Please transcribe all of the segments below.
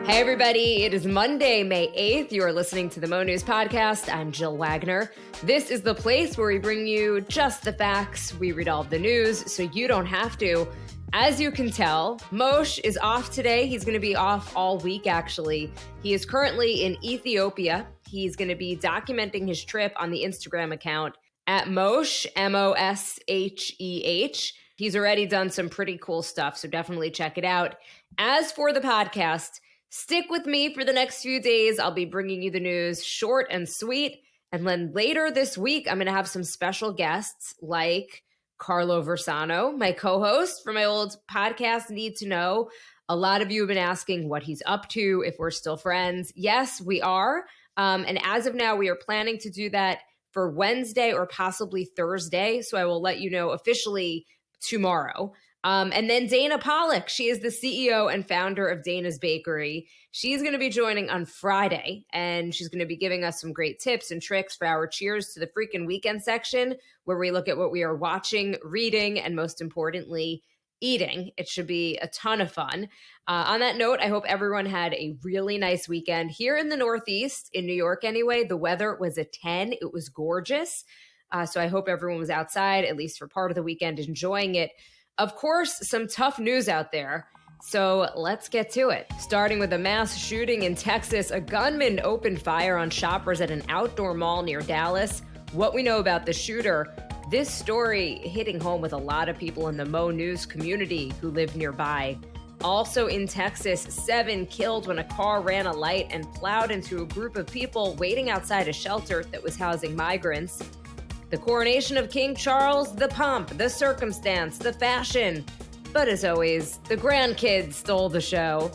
Hey, everybody. It is Monday, May 8th. You are listening to the Mo News Podcast. I'm Jill Wagner. This is the place where we bring you just the facts. We read all of the news so you don't have to. As you can tell, Moshe is off today. He's going to be off all week, actually. He is currently in Ethiopia. He's going to be documenting his trip on the Instagram account at Moshe, Mosheh. He's already done some pretty cool stuff, so definitely check it out. As for the podcast, stick with me for the next few days. I'll be bringing you the news short and sweet. And then later this week, I'm going to have some special guests like Carlo Versano, my co-host for my old podcast, Need to Know. A lot of you have been asking what he's up to, if we're still friends. Yes, we are. And as of now, we are planning to do that for Wednesday or possibly Thursday. So I will let you know officially tomorrow. And then Dana Pollock, she is the CEO and founder of Dana's Bakery. She's going to be joining on Friday, and she's going to be giving us some great tips and tricks for our Cheers to the Freaking Weekend section, where we look at what we are watching, reading, and most importantly, eating. It should be a ton of fun. On that note, I hope everyone had a really nice weekend. Here in the Northeast, in New York anyway, the weather was a 10. It was gorgeous. So I hope everyone was outside, at least for part of the weekend, enjoying it. Of course, some tough news out there. So let's get to it. Starting with a mass shooting in Texas, a gunman opened fire on shoppers at an outdoor mall near Dallas. What we know about the shooter, this story hitting home with a lot of people in the Mo News community who live nearby. Also in Texas, 7 killed when a car ran a light and plowed into a group of people waiting outside a shelter that was housing migrants. The coronation of King Charles, the pomp, the circumstance, the fashion. But as always, the Grandkids stole the show.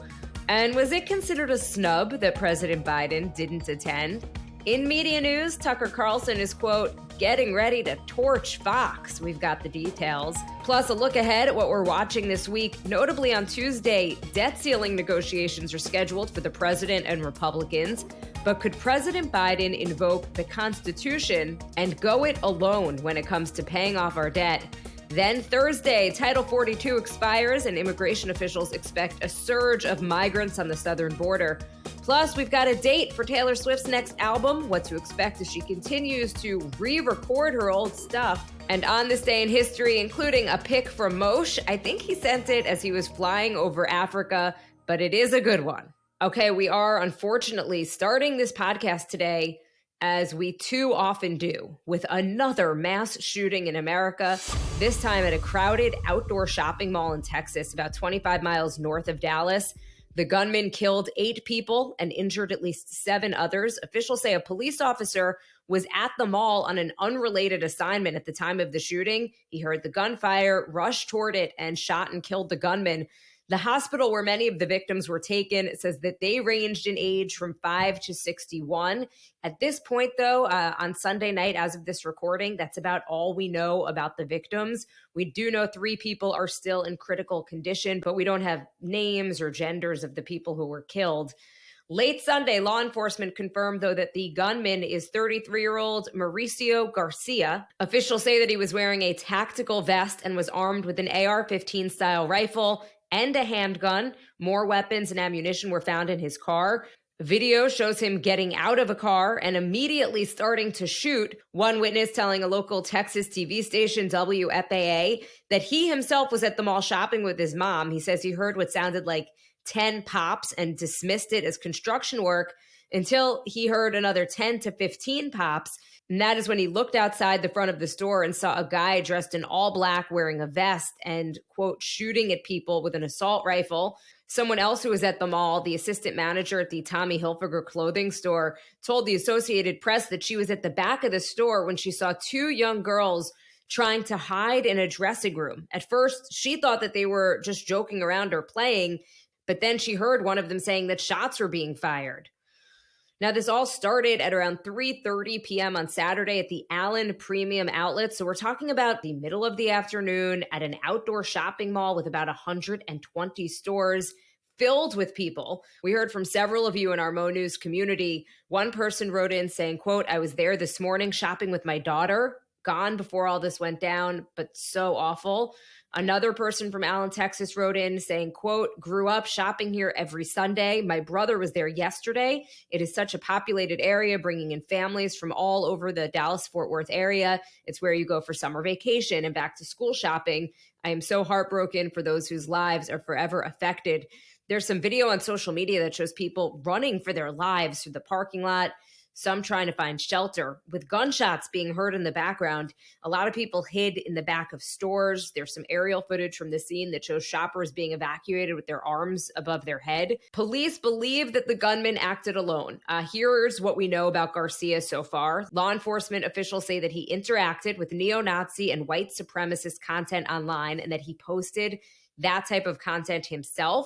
And was it considered a snub that President Biden didn't attend? In media news, Tucker Carlson is, quote, getting ready to torch Fox. We've got the details. Plus, a look ahead at what we're watching this week. Notably on Tuesday, debt ceiling negotiations are scheduled for the president and Republicans. But could President Biden invoke the Constitution and go it alone when it comes to paying off our debt? Then Thursday, Title 42 expires and immigration officials expect a surge of migrants on the southern border. Plus, we've got a date for Taylor Swift's next album, what to expect as she continues to re-record her old stuff. And on this day in history, including a pic from Moshe, I think he sent it as he was flying over Africa, but it is a good one. Okay, we are unfortunately starting this podcast today, as we too often do, with another mass shooting in America, this time at a crowded outdoor shopping mall in Texas, about 25 miles north of Dallas. The gunman killed 8 people and injured at least 7 others. Officials say a police officer was at the mall on an unrelated assignment at the time of the shooting. He heard the gunfire, rushed toward it, and shot and killed the gunman. The hospital where many of the victims were taken says that they ranged in age from 5 to 61. At this point, though, on Sunday night, as of this recording, that's about all we know about the victims. We do know 3 people are still in critical condition, but we don't have names or genders of the people who were killed. Late Sunday, law enforcement confirmed, though, that the gunman is 33-year-old Mauricio Garcia. Officials say that he was wearing a tactical vest and was armed with an AR-15 style rifle and a handgun. More weapons and ammunition were found in his car. Video shows him getting out of a car and immediately starting to shoot. One witness telling a local Texas TV station, WFAA, that he himself was at the mall shopping with his mom. He says he heard what sounded like 10 pops and dismissed it as construction work until he heard another 10 to 15 pops. And that is when he looked outside the front of the store and saw a guy dressed in all black wearing a vest and, quote, shooting at people with an assault rifle. Someone else who was at the mall, the assistant manager at the Tommy Hilfiger clothing store, told the Associated Press that she was at the back of the store when she saw 2 young girls trying to hide in a dressing room. At first, she thought that they were just joking around or playing, but then she heard one of them saying that shots were being fired. Now, this all started at around 3:30 p.m. on Saturday at the Allen Premium Outlet. So we're talking about the middle of the afternoon at an outdoor shopping mall with about 120 stores filled with people. We heard from several of you in our Mo News community. One person wrote in saying, quote, I was there this morning shopping with my daughter, gone before all this went down, but so awful. Another person from Allen, Texas wrote in saying, quote, grew up shopping here every Sunday. My brother was there yesterday. It is such a populated area, bringing in families from all over the Dallas-Fort Worth area. It's where you go for summer vacation and back to school shopping. I am so heartbroken for those whose lives are forever affected. There's some video on social media that shows people running for their lives through the parking lot, some trying to find shelter, with gunshots being heard in the background. A lot of people hid in the back of stores. There's some aerial footage from the scene that shows shoppers being evacuated with their arms above their head. Police believe that the gunman acted alone. Here's what we know about Garcia so far. Law enforcement officials say that he interacted with neo-Nazi and white supremacist content online and that he posted that type of content himself.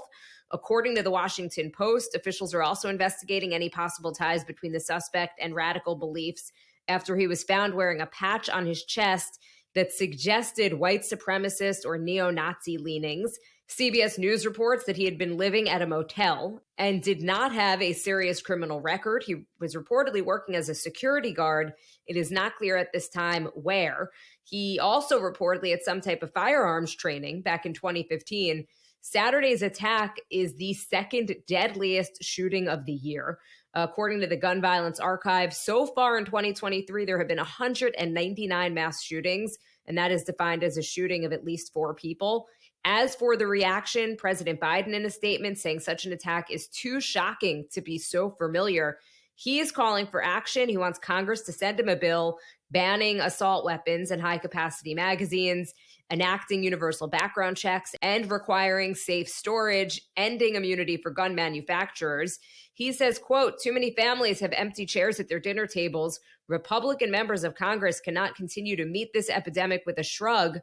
According to the Washington Post, officials are also investigating any possible ties between the suspect and radical beliefs after he was found wearing a patch on his chest that suggested white supremacist or neo-Nazi leanings. CBS News reports that he had been living at a motel and did not have a serious criminal record. He was reportedly working as a security guard. It is not clear at this time where. He also reportedly had some type of firearms training back in 2015. Saturday's attack is the second deadliest shooting of the year. According to the Gun Violence Archive, so far in 2023, there have been 199 mass shootings, and that is defined as a shooting of at least 4 people. As for the reaction, President Biden in a statement saying such an attack is too shocking to be so familiar. He is calling for action. He wants Congress to send him a bill banning assault weapons and high-capacity magazines, enacting universal background checks, and requiring safe storage, ending immunity for gun manufacturers. He says, quote, too many families have empty chairs at their dinner tables. Republican members of Congress cannot continue to meet this epidemic with a shrug.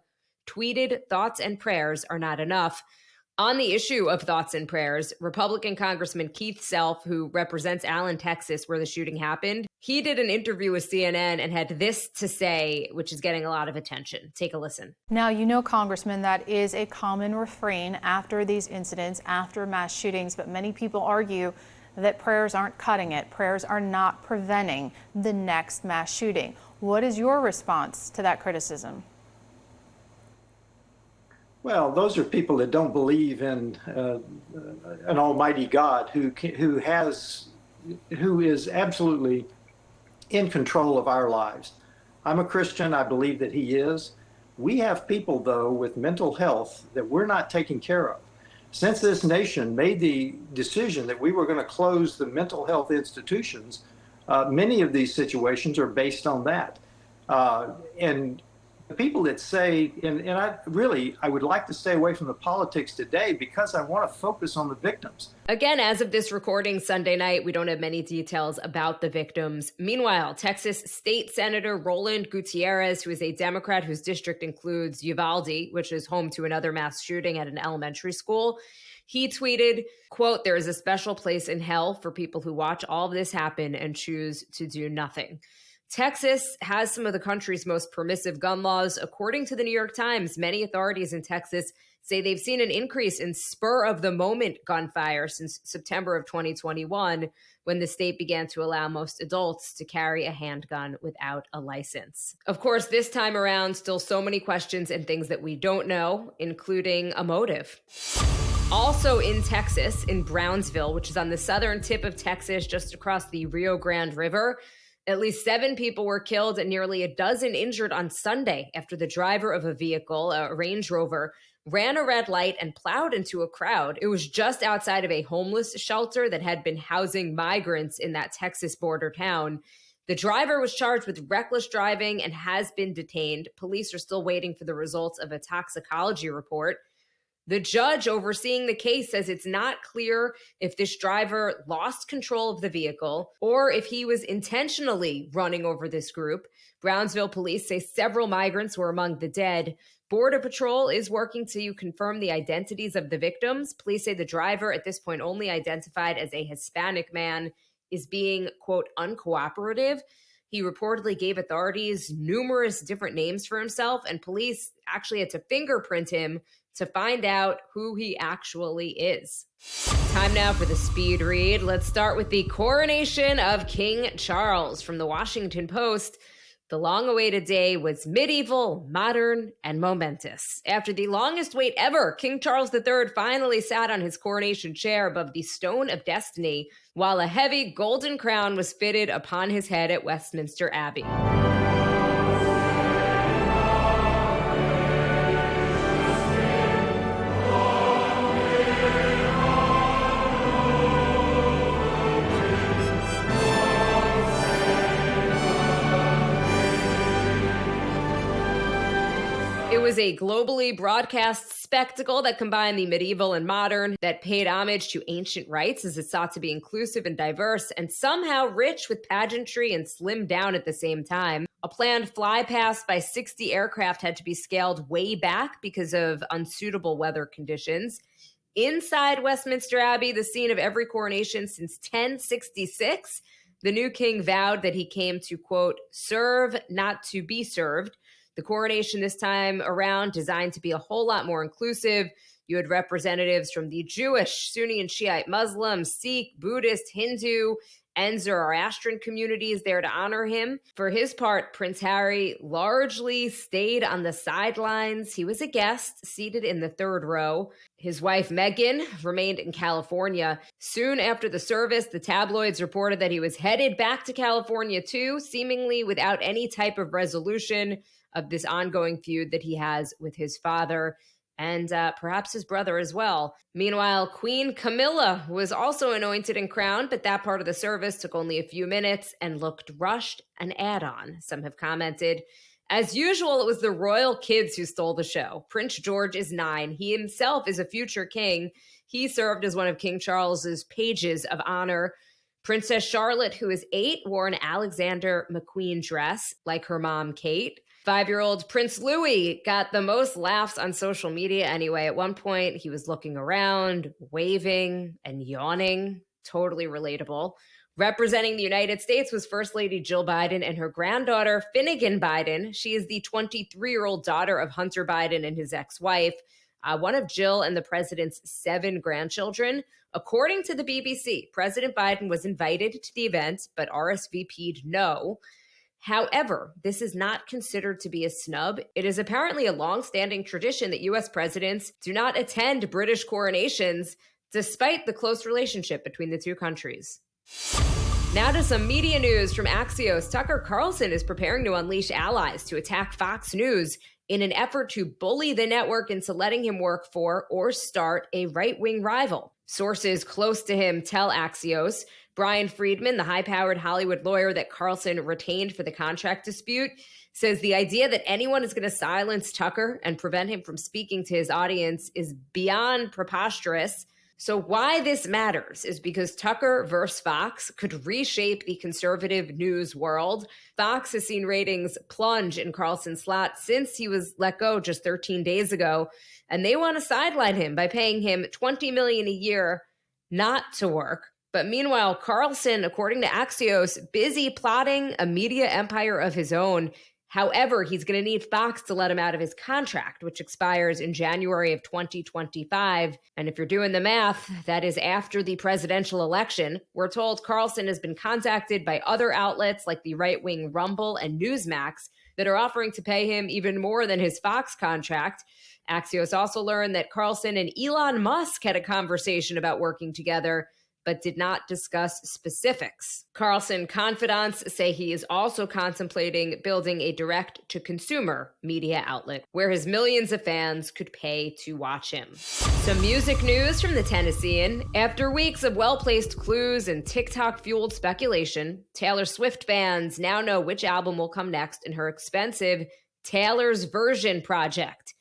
Tweeted, thoughts and prayers are not enough. On the issue of thoughts and prayers, Republican Congressman Keith Self, who represents Allen, Texas, where the shooting happened, he did an interview with CNN and had this to say, which is getting a lot of attention. Take a listen. Now, you know, Congressman, that is a common refrain after these incidents, after mass shootings, but many people argue that prayers aren't cutting it. Prayers are not preventing the next mass shooting. What is your response to that criticism? Well, those are people that don't believe in an almighty God who is absolutely in control of our lives. I'm a Christian. I believe that he is. We have people, though, with mental health that we're not taking care of. Since this nation made the decision that we were going to close the mental health institutions, many of these situations are based on that. And the people that say, and I would like to stay away from the politics today because I want to focus on the victims. Again, as of this recording Sunday night, we don't have many details about the victims. Meanwhile, Texas State Senator Roland Gutierrez, who is a Democrat whose district includes Uvalde, which is home to another mass shooting at an elementary school, he tweeted, quote, there is a special place in hell for people who watch all of this happen and choose to do nothing. Texas has some of the country's most permissive gun laws. According to the New York Times, many authorities in Texas say they've seen an increase in spur-of-the-moment gunfire since September of 2021, when the state began to allow most adults to carry a handgun without a license. Of course, this time around, still so many questions and things that we don't know, including a motive. Also in Texas, in Brownsville, which is on the southern tip of Texas, just across the Rio Grande River, at least 7 people were killed and nearly a dozen injured on Sunday after the driver of a vehicle, a Range Rover, ran a red light and plowed into a crowd. It was just outside of a homeless shelter that had been housing migrants in that Texas border town. The driver was charged with reckless driving and has been detained. Police are still waiting for the results of a toxicology report. The judge overseeing the case says it's not clear if this driver lost control of the vehicle or if he was intentionally running over this group. Brownsville police say several migrants were among the dead. Border Patrol is working to confirm the identities of the victims. Police say the driver, at this point only identified as a Hispanic man, is being, quote, uncooperative. He reportedly gave authorities numerous different names for himself, and police actually had to fingerprint him to find out who he actually is. Time now for the speed read. Let's start with the coronation of King Charles from the Washington Post. The long-awaited day was medieval, modern, and momentous. After the longest wait ever, King Charles III finally sat on his coronation chair above the Stone of Destiny, while a heavy golden crown was fitted upon his head at Westminster Abbey. It was a globally broadcast spectacle that combined the medieval and modern, that paid homage to ancient rites as it sought to be inclusive and diverse, and somehow rich with pageantry and slimmed down at the same time. A planned flypast by 60 aircraft had to be scaled way back because of unsuitable weather conditions. Inside Westminster Abbey, the scene of every coronation since 1066, the new king vowed that he came to, quote, serve, not to be served. The coronation this time around designed to be a whole lot more inclusive. You had representatives from the Jewish, Sunni and Shiite Muslim, Sikh, Buddhist, Hindu, and Zoroastrian communities there to honor him. For his part, Prince Harry largely stayed on the sidelines. He was a guest, seated in the third row. His wife, Meghan, remained in California. Soon after the service, the tabloids reported that he was headed back to California too, seemingly without any type of resolution of this ongoing feud that he has with his father and perhaps his brother as well. Meanwhile, Queen Camilla was also anointed and crowned, but that part of the service took only a few minutes and looked rushed and add-on, some have commented. As usual, it was the royal kids who stole the show. Prince George is 9. He himself is a future king. He served as one of King Charles's pages of honor. Princess Charlotte, who is 8, wore an Alexander McQueen dress, like her mom, Kate. 5-year-old Prince Louis got the most laughs on social media anyway. At one point, he was looking around, waving, and yawning. Totally relatable. Representing the United States was First Lady Jill Biden and her granddaughter, Finnegan Biden. She is the 23-year-old daughter of Hunter Biden and his ex-wife, one of Jill and the president's 7 grandchildren. According to the BBC, President Biden was invited to the event, but RSVP'd no. However, this is not considered to be a snub. It is apparently a long-standing tradition that U.S. presidents do not attend British coronations, despite the close relationship between the two countries. Now to some media news from Axios. Tucker Carlson is preparing to unleash allies to attack Fox News in an effort to bully the network into letting him work for or start a right-wing rival. Sources close to him tell Axios. Brian Friedman, the high-powered Hollywood lawyer that Carlson retained for the contract dispute, says the idea that anyone is going to silence Tucker and prevent him from speaking to his audience is beyond preposterous. So why this matters is because Tucker versus Fox could reshape the conservative news world. Fox has seen ratings plunge in Carlson's slot since he was let go just 13 days ago, and they want to sideline him by paying him $20 million a year not to work. But meanwhile, Carlson, according to Axios, busy plotting a media empire of his own. However, he's going to need Fox to let him out of his contract, which expires in January of 2025. And if you're doing the math, that is after the presidential election. We're told Carlson has been contacted by other outlets like the right-wing Rumble and Newsmax that are offering to pay him even more than his Fox contract. Axios also learned that Carlson and Elon Musk had a conversation about working together, but did not discuss specifics. Carlson confidants say he is also contemplating building a direct-to-consumer media outlet where his millions of fans could pay to watch him. Some music news from the Tennessean. After weeks of well-placed clues and TikTok-fueled speculation, Taylor Swift fans now know which album will come next in her expensive Taylor's Version project.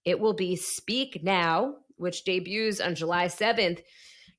It will be Speak Now, which debuts on July 7th.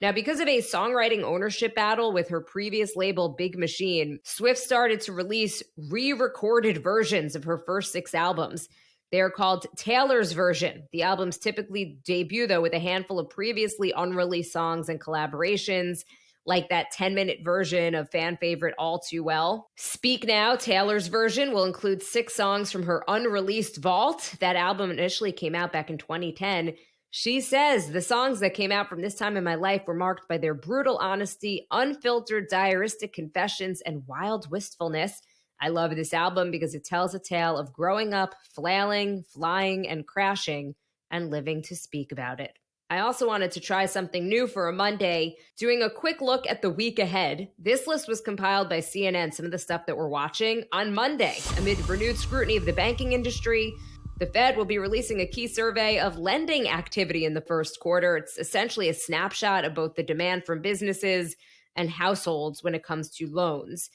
Now, because of a songwriting ownership battle with her previous label, Big Machine, Swift started to release re-recorded versions of her first 6 albums. They are called Taylor's Version. The albums typically debut, though, with a handful of previously unreleased songs and collaborations, like that 10-minute version of fan favorite All Too Well. Speak Now, Taylor's Version, will include 6 songs from her unreleased vault. That album initially came out back in 2010. She says the songs that came out from this time in my life were marked by their brutal honesty, unfiltered diaristic confessions, and wild wistfulness. I love this album because it tells a tale of growing up, flailing, flying, and crashing, and living to speak about it. I also wanted to try something new for a Monday, doing a quick look at the week ahead. This list was compiled by CNN, some of the stuff that we're watching on Monday. Amid renewed scrutiny of the banking industry, the Fed will be releasing a key survey of lending activity in the first quarter. It's essentially a snapshot of both the demand from businesses and households when it comes to loans.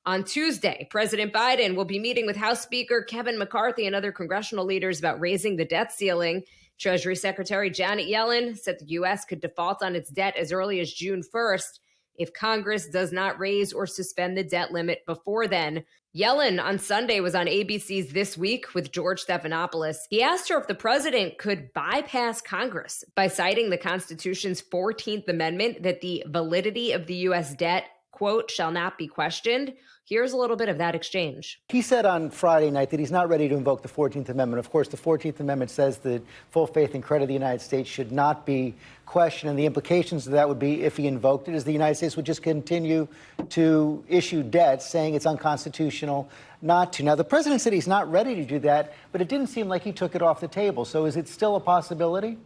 On Tuesday, President Biden will be meeting with House Speaker Kevin McCarthy and other congressional leaders about raising the debt ceiling. Treasury Secretary Janet Yellen said the U.S. could default on its debt as early as June 1st if Congress does not raise or suspend the debt limit before then. Yellen on Sunday was on ABC's This Week with George Stephanopoulos. He asked her if the president could bypass Congress by citing the Constitution's 14th Amendment that the validity of the U.S. debt, quote, shall not be questioned. Here's a little bit of that exchange. He said on Friday night that he's not ready to invoke the 14th Amendment. Of course, the 14th Amendment says that full faith and credit of the United States should not be questioned. And the implications of that would be, if he invoked it, is the United States would just continue to issue debt, saying it's unconstitutional not to. Now, the president said he's not ready to do that, but it didn't seem like he took it off the table. So is it still a possibility?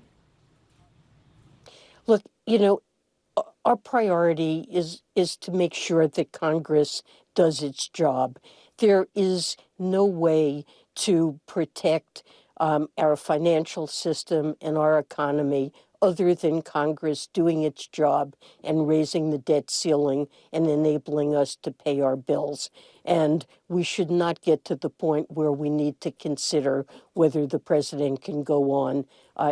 Look, our priority is to make sure that Congress does its job. There is no way to protect our financial system and our economy other than Congress doing its job and raising the debt ceiling and enabling us to pay our bills. And we should not get to the point where we need to consider whether the president can go on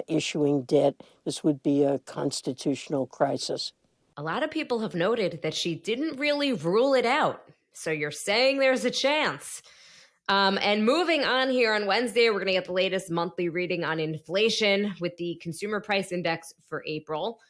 issuing debt. This would be a constitutional crisis. A lot of people have noted that she didn't really rule it out. So you're saying there's a chance. And moving on here on Wednesday, we're going to get the latest monthly reading on inflation with the Consumer Price Index for April.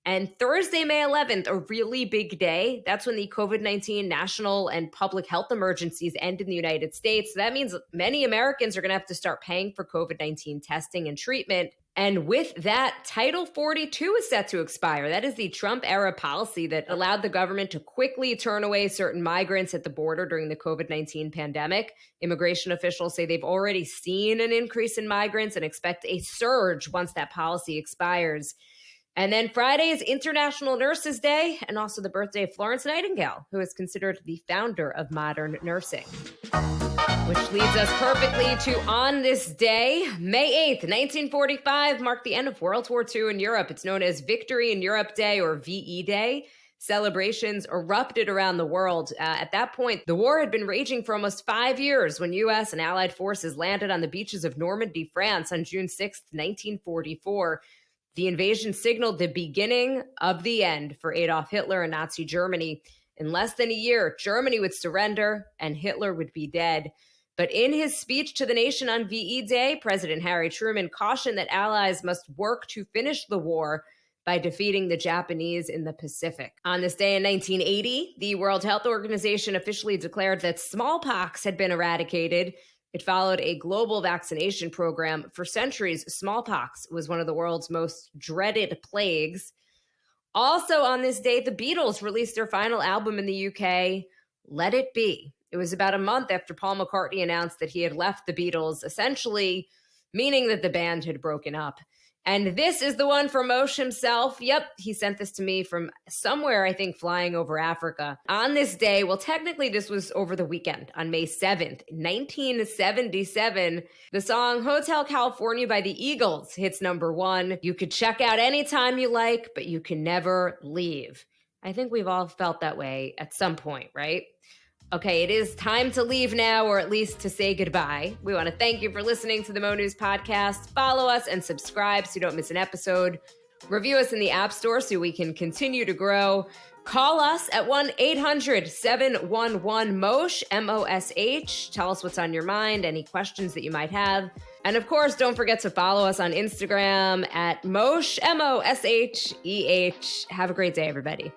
And Thursday, May 11th, a really big day. That's when the COVID-19 national and public health emergencies end in the United States. So that means many Americans are going to have to start paying for COVID-19 testing and treatment. And with that, Title 42 is set to expire. That is the Trump-era policy that allowed the government to quickly turn away certain migrants at the border during the COVID-19 pandemic. Immigration officials say they've already seen an increase in migrants and expect a surge once that policy expires. And then Friday is International Nurses Day and also the birthday of Florence Nightingale, who is considered the founder of modern nursing. Which leads us perfectly to on this day, May 8th, 1945, marked the end of World War II in Europe. It's known as Victory in Europe Day or VE Day. Celebrations erupted around the world. At that point, the war had been raging for almost 5 years when U.S. and Allied forces landed on the beaches of Normandy, France on June 6th, 1944. The invasion signaled the beginning of the end for Adolf Hitler and Nazi Germany. In less than a year, Germany would surrender and Hitler would be dead. But in his speech to the nation on VE Day, President Harry Truman cautioned that allies must work to finish the war by defeating the Japanese in the Pacific. On this day in 1980, the World Health Organization officially declared that smallpox had been eradicated. It followed a global vaccination program. For centuries, smallpox was one of the world's most dreaded plagues. Also on this day, the Beatles released their final album in the UK, Let It Be. It was about a month after Paul McCartney announced that he had left the Beatles, essentially meaning that the band had broken up. And this is the one from Moshe himself. Yep, he sent this to me from somewhere, I think, flying over Africa. On this day, well, technically this was over the weekend, on May 7th, 1977, the song Hotel California by the Eagles hits #1. You could check out anytime you like, but you can never leave. I think we've all felt that way at some point, right? Okay, it is time to leave now, or at least to say goodbye. We want to thank you for listening to the Mo News Podcast. Follow us and subscribe so you don't miss an episode. Review us in the App Store so we can continue to grow. Call us at 1-800-711-MOSH, M-O-S-H. Tell us what's on your mind, any questions that you might have. And of course, don't forget to follow us on Instagram at Mosh, M-O-S-H-E-H. Have a great day, everybody.